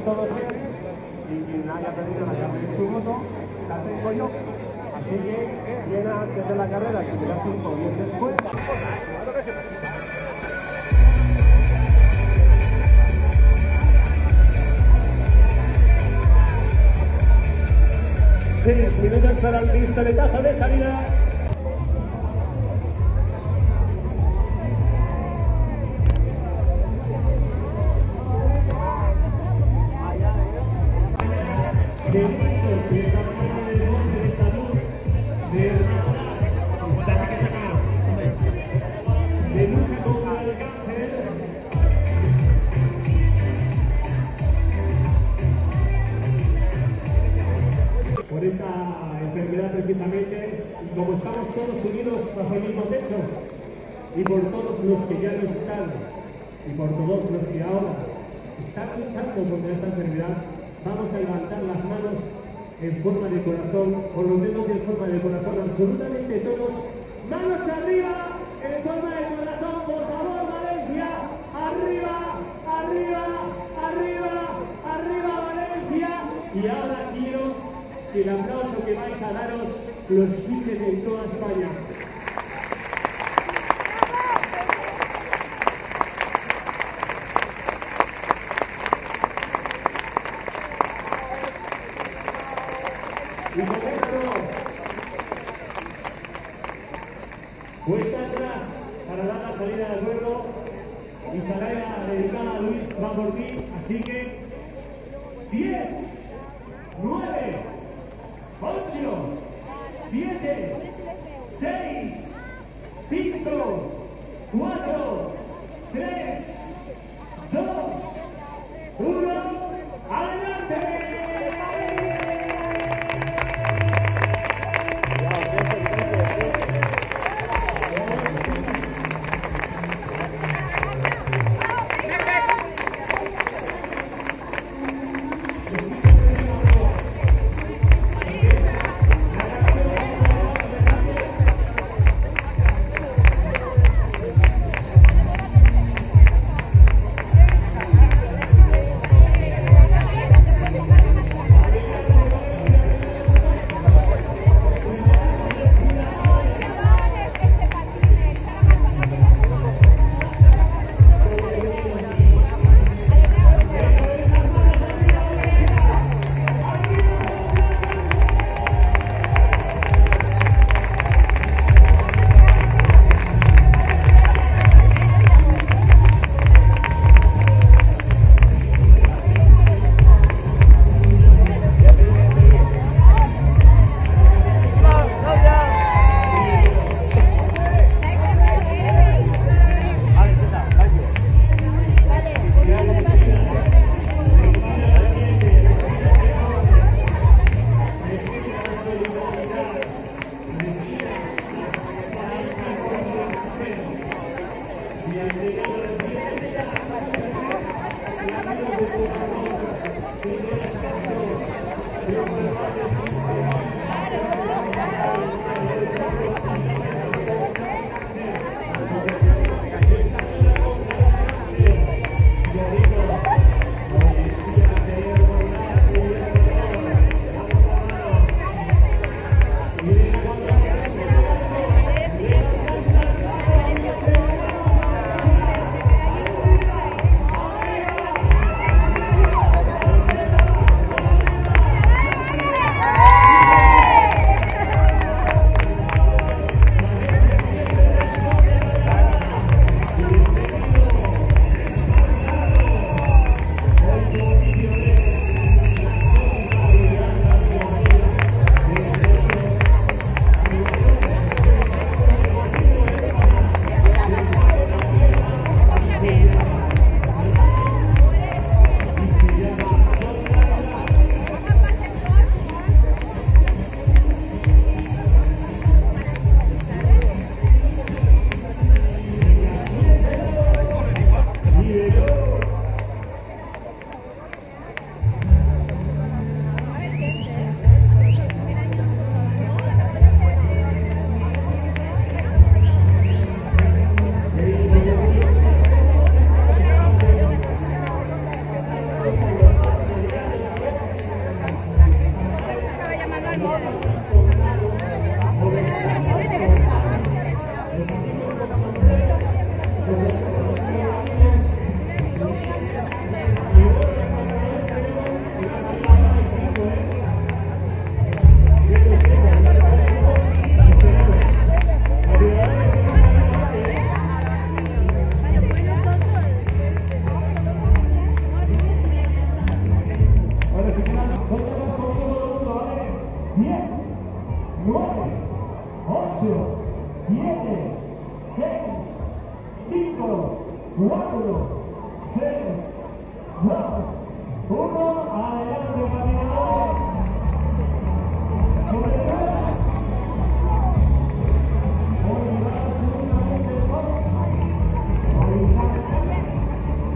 todos bien y quien haya perdido la llave de su voto la tengo yo. Así que viene antes de la carrera, que será 5 o 10 después. Seis minutos para el pistoletazo de salida. De muchos y esta mañana de monte de salud, de lucha contra el cáncer. Por esta enfermedad precisamente, y como estamos todos unidos bajo el mismo techo, y por todos los que ya no están, y por todos los que ahora están luchando contra esta enfermedad, vamos a levantar las manos en forma de corazón, con los dedos en forma de corazón, absolutamente todos. ¡Manos arriba! En forma de corazón, por favor, Valencia. ¡Arriba! ¡Arriba! ¡Arriba! ¡Arriba, Valencia! Y ahora quiero que el aplauso que vais a daros lo escuchen en toda España. Y con esto, vuelta atrás para dar la salida del juego y salida dedicada a Luis va por ti. Así que 10, 9, 8, 7, 6, 5, 4, 3, 2, 1, ¡adelante! 4, 3, 2, 1, adelante caminadores. Sobre ruedas. Orientados únicamente por orientaciones,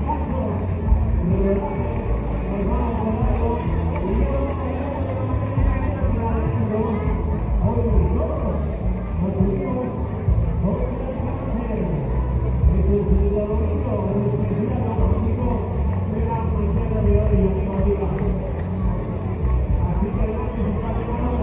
pasos, rebajes, nos vamos volando y luego hoy todos nos unimos con el cáncer. Es el segundo domingo, es el segundo domingo de la mañana de hoy, amigo, amiga. Así que adelante, compañeros.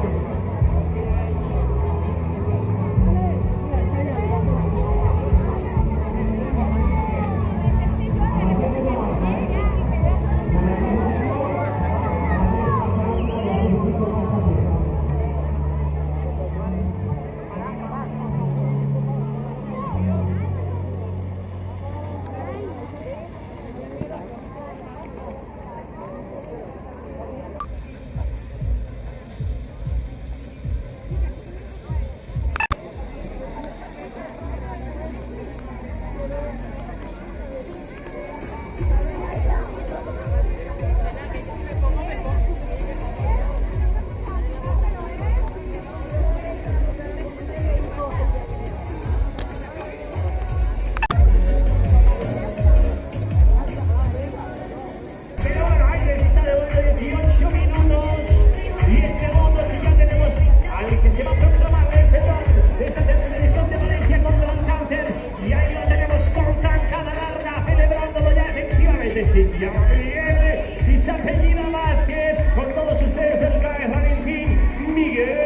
Y se apellida Vázquez con todos ustedes del CAE Valentín Miguel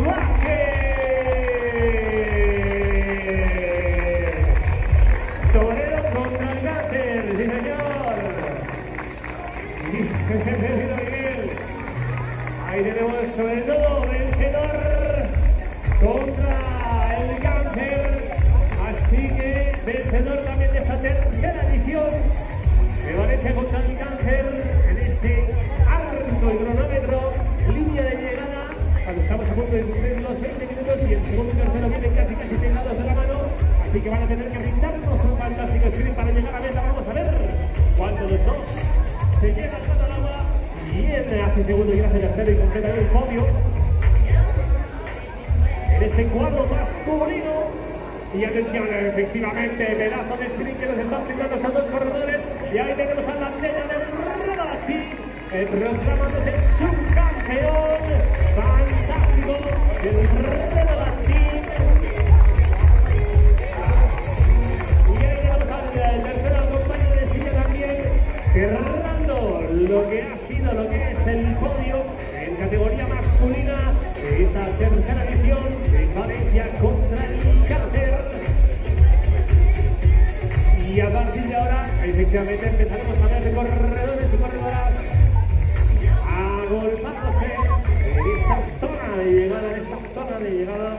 Vázquez. Torero contra el cáncer, sí señor. Miguel. Ahí tenemos sobre todo vencedor contra el cáncer. Así que vencedor también de esta tercera edición de Valencia contra el cáncer en este alto cronómetro, línea de llegada, cuando estamos a punto de cumplir los 20 minutos y el segundo y tercero vienen casi pegados de la mano, así que van a tener que brindarnos un fantástico sprint para llegar a meta. Vamos a ver cuando los dos se llegan al agua y él hace segundo y hace tercero y completa el podio en este cuadro masculino. Y atención, efectivamente, pedazo de sprint que nos están brindando estos dos corredores. Y ahí tenemos a la atleta del Redolactín, proclamándose subcampeón. Fantástico, el Redolactín. Y ahí tenemos al tercero compañero de silla también, cerrando lo que ha sido, lo que es el podio en categoría masculina de esta tercera edición de Valencia contra el cáncer. Y a partir de ahora, efectivamente, empezaremos a ver de corredores y corredoras agolpándose en esta zona de llegada,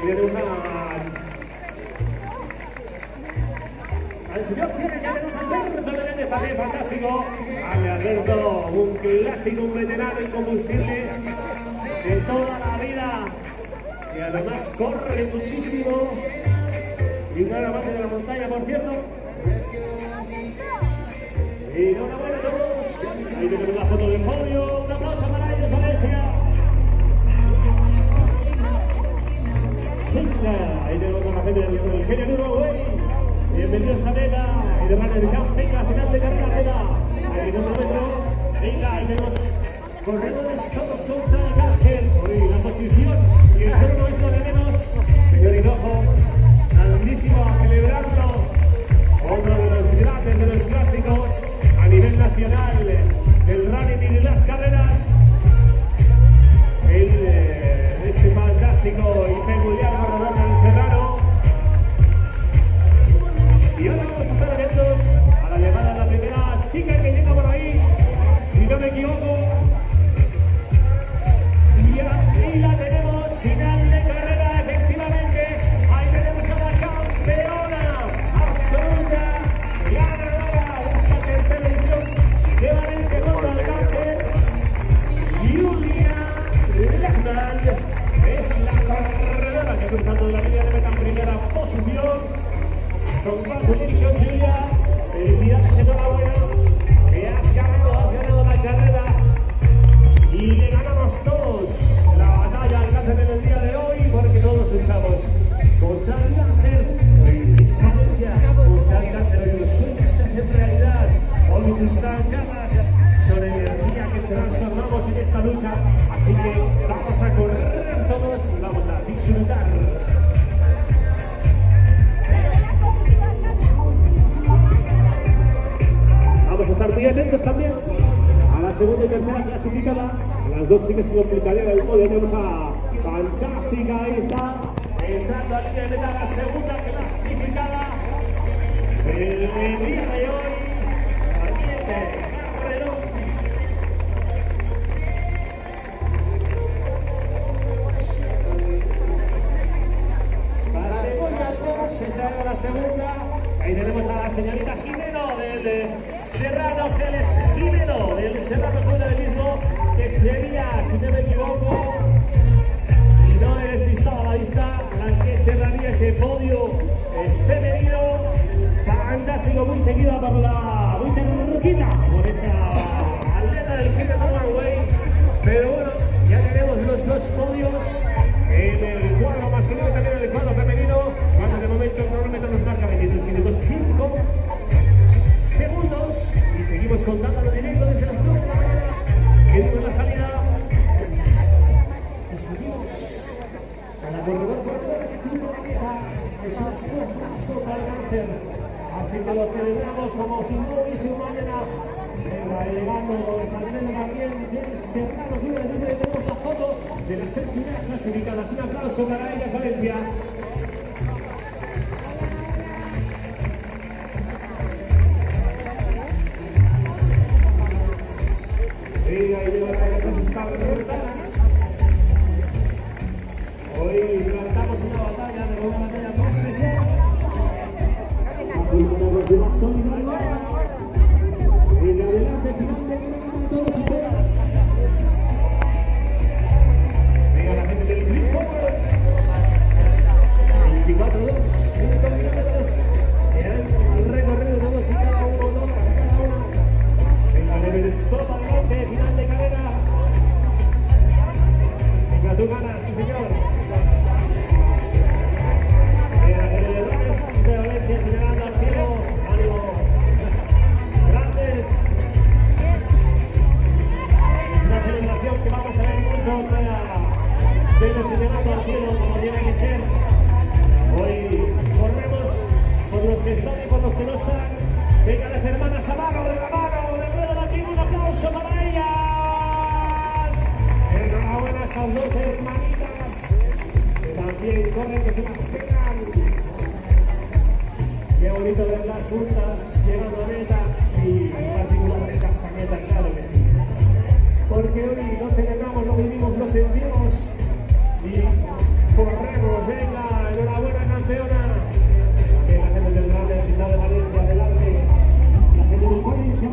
Y tenemos al señor Sierra, ya tenemos a Alberto Menéndez también, fantástico. Vale, Alberto, un clásico, un veterano incombustible de toda la vida. Y además corre muchísimo. Y una base de la montaña, por cierto. Y enhorabuena a todos. Ahí tenemos la foto del podio. Un aplauso para ellos, Valencia. Ahí tenemos a la gente del Genio de Uruguay. Bienvenidos a meta. Y de manera venga, final de carrera, meta. Ahí kilómetro. Venga, ahí tenemos corredores todos contra el cáncer. Hoy la posición y el turno es lo de menos. Señor Hinojo, grandísimo a celebrarlo. Otro de los grandes, de los clásicos a nivel nacional del running y de las carreras. Este fantástico y peculiar corredor del Serrano. Y ahora vamos a estar atentos a la llegada de la primera chica que llega por ahí, si no me equivoco. Y ahí la tenemos, final de carrera, efectivamente. línea de meta en primera posición. Congratulations, Julia. Felicidades, enhorabuena. Que has ganado la carrera. Y le ganamos todos la batalla al cáncer en el día de hoy, porque todos luchamos contra el cáncer. Valencia, contra el cáncer. Hoy los sueños se hacen realidad. Hoy tus ganas son energía que transformamos en esta lucha. Así que vamos a correr todos y vamos a disfrutar. Vamos a estar muy atentos también a la segunda y tercera clasificada. A las dos chicas que complicarían el podio. Tenemos a Fantástica, ahí está, entrando a línea de meta, la segunda clasificada del día de hoy. Para Begoña Alcos, esa era la segunda. Ahí tenemos a la señorita Jimeno del Serrano, Geles Jimeno del Serrano, fuera del mismo, que sería, si no me equivoco, si no he despistado a la vista, la que cerraría ese podio femenino. Fantástico, muy seguida por la muy cerquita por esa atleta del Giro Norway. Pero bueno, ya tenemos los dos podios en el cuadro masculino y también en el cuadro femenino, cuando de momento el cronómetro nos marca 23 minutos 5 segundos y seguimos contando lo directo desde las 9 de la mañana. Queremos la salida y seguimos a la corredor que cruza la meta. Es un esfuerzo para el cáncer, así que lo celebramos como si no hubiese un mañana. Elegando saliendo también del Serrano, tenemos la foto de las tres primeras clasificadas. Un aplauso para ellas, Valencia. Venga, y lleva a estas escalas. Hoy lanzamos una batalla muy especial. Aquí los demás son igual. En adelante, final de todos y todas. Venga la gente del Green 24-2, 5 kilómetros. Que han recorrido todos y cada uno, todas y cada una. Venga, Everest, todo adelante, final de carrera. Venga, tú ganas, sí señor. Venga, la gente de Rones de Valencia señalando al cielo. Ánimo. Grandes. Es una celebración que vamos a ver muchos pero señalando al cielo como tiene que ser. Hoy corremos por los que están y por los que no están. Venga las hermanas Amaro de la mano, de ruedo latino, un aplauso para ellas. Enhorabuena a estas dos hermanitas que también corren, que se las pegan. Qué bonito verlas juntas llegando a meta y en particular esta meta, claro que sí. Porque hoy lo celebramos, lo vivimos, lo sentimos y corremos. Venga, enhorabuena campeona. Que la gente del Grande Ciudad de Valencia, adelante. La gente del Valencia,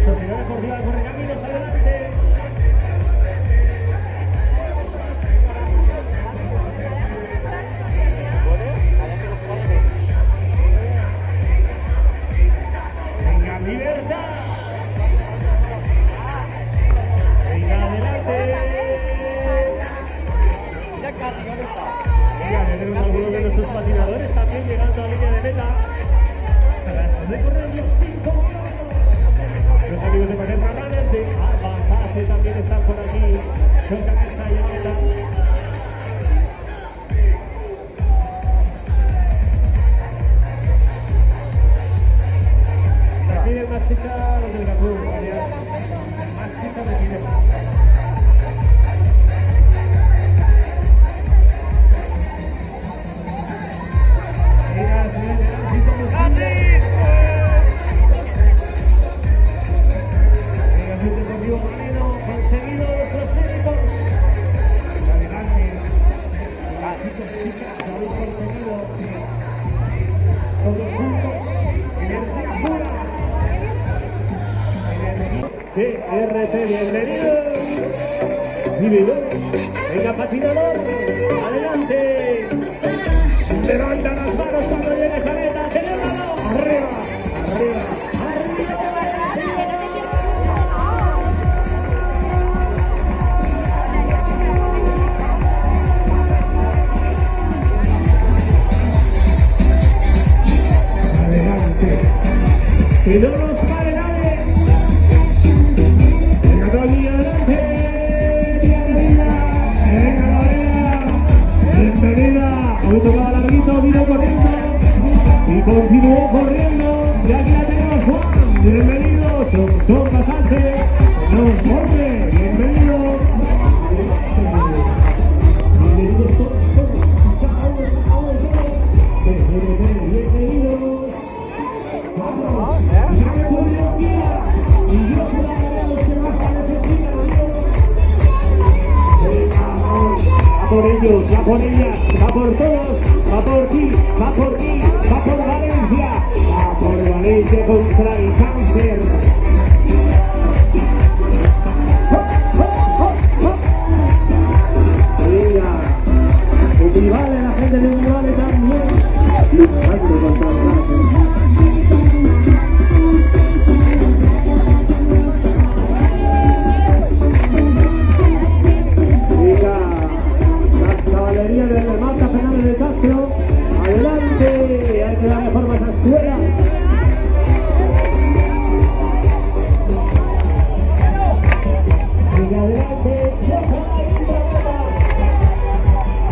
Sociedad Deportiva Correcaminos, adelante. Venga, libertad. Venga, adelante. Venga, tenemos algunos de nuestros patinadores también llegando a línea de meta. Tras recorrer los 5 kilómetros. Los amigos de Paquet Runners de mira tú, más chicha me pide. Venga, señores, así como venga, Club Deportivo Marino, conseguido nuestros técnicos. Adelante, chicos, chicas, lo habéis conseguido. Todos juntos, energía pura. TRT, bienvenidos. Vividor, venga, patinador, adelante. Levanta las manos cuando llegues a meta, celébralo. Arriba, arriba, arriba. Adelante. Que no nos pare nadie. Venga, Tony, adelante. Bienvenida. Venga, Lorena. Bienvenida. Hoy tocaba larguito, vino corriendo. Y continuó corriendo. Y aquí la tenemos, Juan. Bienvenidos. Son pasarse. No, Jorge. Bienvenidos. Bienvenidos todos, todos. Cada uno, todos. Bienvenidos. Vamos. Ya me puedo guiar. Y yo se la daré a los que más necesitan, amigos. Venga, a por ellos, a por ellas, a por todos, a por ti, a por ti, a por Valencia, a por Valencia contra el cáncer. Venga, Univale, la gente de Univale también, luchando contra el cáncer. Caballería de Remata Penales de Castro, adelante, hay que darle forma a esa escuela. Venga, adelante, choca,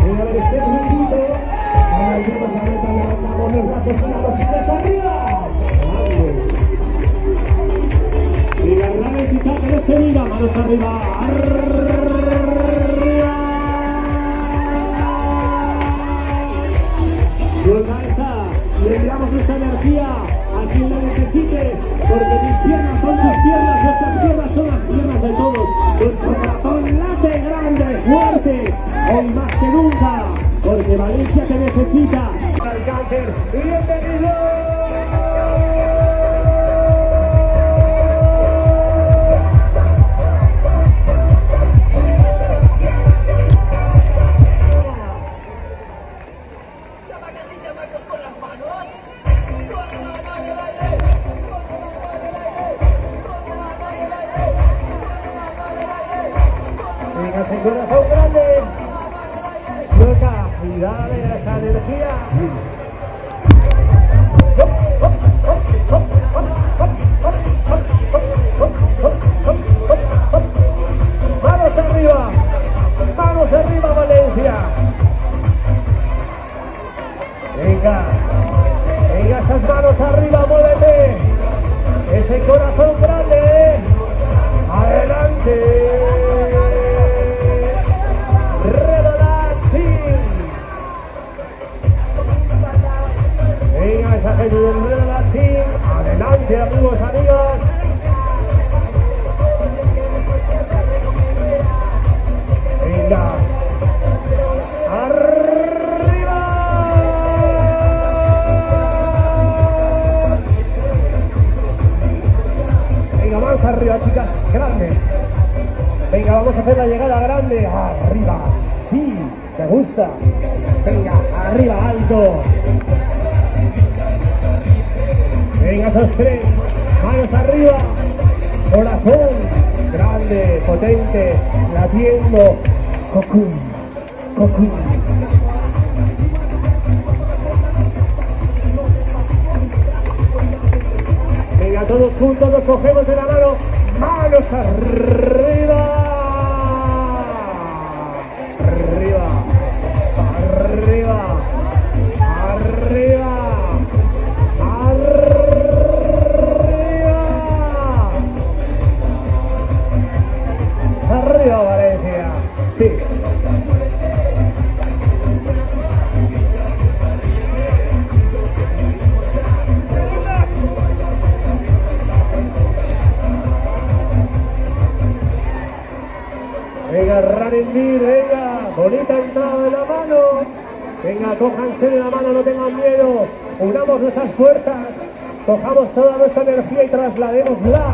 venga, a ver ese minutito, ahora llevamos a meta, levantamos los brazos y las cositas arriba. Venga, Rames y Taca, no se diga, manos arriba, suelta esa, le enviamos nuestra energía a quien la necesite, porque mis piernas son tus piernas, nuestras piernas son las piernas de todos, nuestro corazón late grande, fuerte, hoy más que nunca, porque Valencia te necesita. Al cáncer, bienvenido. Venga, ese corazón grande. Suelta y dale esa energía. Manos arriba, Valencia. Venga, venga, esas manos arriba, muévete. Ese corazón grande. Adelante. Venga, esa gente del Red Team. Adelante, amigos, amigas. Venga. Arriba. Venga, vamos arriba, chicas grandes. Venga, vamos a hacer la llegada grande. Arriba. Sí, ¿te gusta? Venga, arriba, alto. Venga, esos tres, manos arriba, corazón grande, potente, latiendo, cocún, cocún. Venga, todos juntos nos cogemos de la mano, manos arriba, arriba, arriba, arriba. Venga, Running, venga, bonita entrada de la mano. Venga, cójanse de la mano, no tengan miedo. Unamos nuestras fuerzas, cojamos toda nuestra energía y trasladémosla.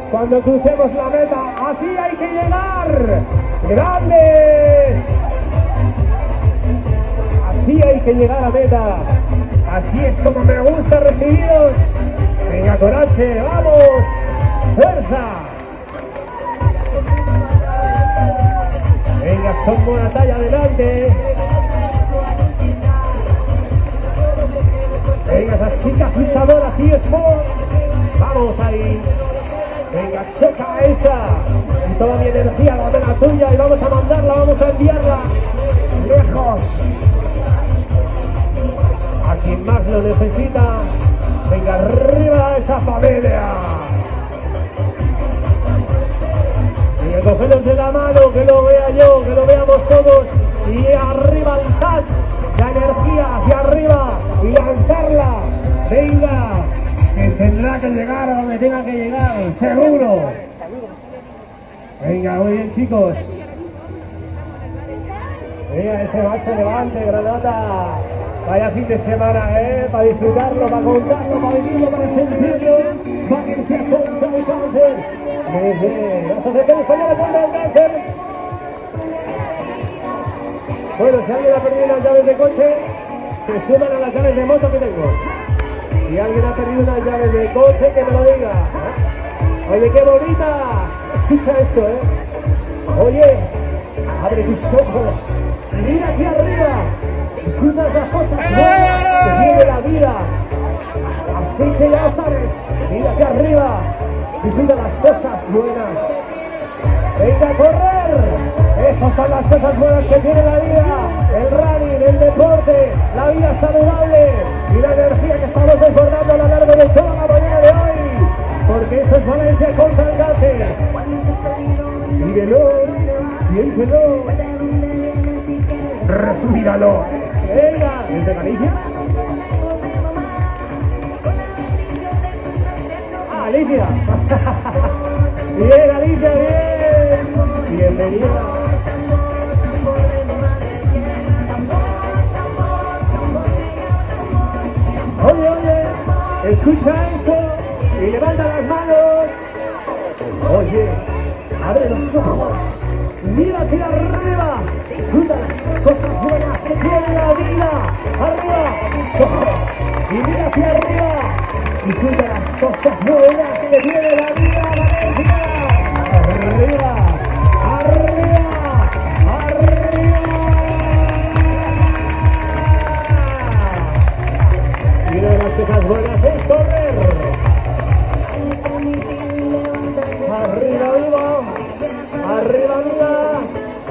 Cuando crucemos la meta, así hay que llegar. ¡Grandes! Así hay que llegar a meta. Así es como me gusta recibiros. Venga, coraje, vamos. ¡Fuerza! Venga, son buena talla adelante. Venga, esas chicas luchadoras y sport. Vamos ahí. Venga, checa esa. Y toda mi energía la la tuya y vamos a mandarla, vamos a enviarla lejos. A quien más lo necesita. Venga, arriba esa familia. Venga, cogenos de la mano, que lo vea yo, que lo veamos todos. Y arriba alzad la energía hacia arriba y lanzarla. Venga, que tendrá que llegar a donde tenga que llegar, seguro. Venga, muy bien, chicos. Venga, ese bache levante, Granada. Vaya fin de semana, para disfrutarlo, para contarlo, para vivirlo, para sentirlo. Valencia contra el cáncer. Desde la Asociación Española contra el Cáncer. Bueno, si alguien ha perdido las llaves de coche, se suman a las llaves de moto que tengo. Si alguien ha perdido unas llaves de coche, que me lo diga. Oye, qué bonita. Escucha esto, Oye, abre tus ojos. Mira hacia arriba. Disfruta las cosas buenas que tiene la vida. Así que ya sabes, mira hacia arriba. Disfruta las cosas buenas. Venga a correr. Esas son las cosas buenas que tiene la vida. El running, el deporte, la vida saludable y la energía que estamos desbordando a lo largo de toda la mañana de hoy. Porque esto es Valencia contra el cáncer. Vívelo, siéntelo, respíralo. Venga, ¿desde Galicia? Ah, Alicia. Bien, Alicia, bien. Bienvenida. Oye, escucha esto y levanta las manos. Oye, abre los ojos, mira hacia arriba, disfruta las cosas buenas que tiene la vida. Arriba, los ojos, y mira hacia arriba, disfruta las cosas buenas que tiene la vida. Valencia, arriba, arriba, arriba. Y una de las cosas buenas es correr. Arriba, viva, arriba, viva,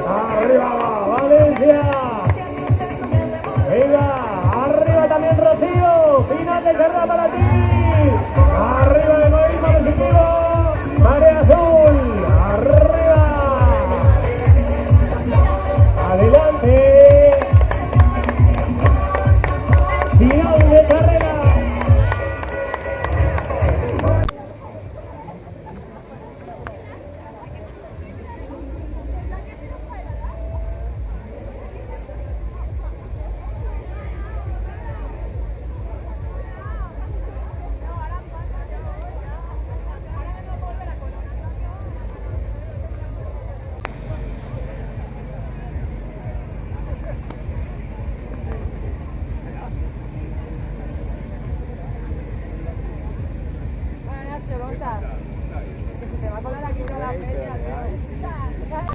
arriba, Valencia. Venga, arriba también Rocío, final de carrera para ti. Arriba el egoísmo positivo, marea azul, arriba. Adelante. Final de carrera. Que se te va a colar aquí toda la feria, tío.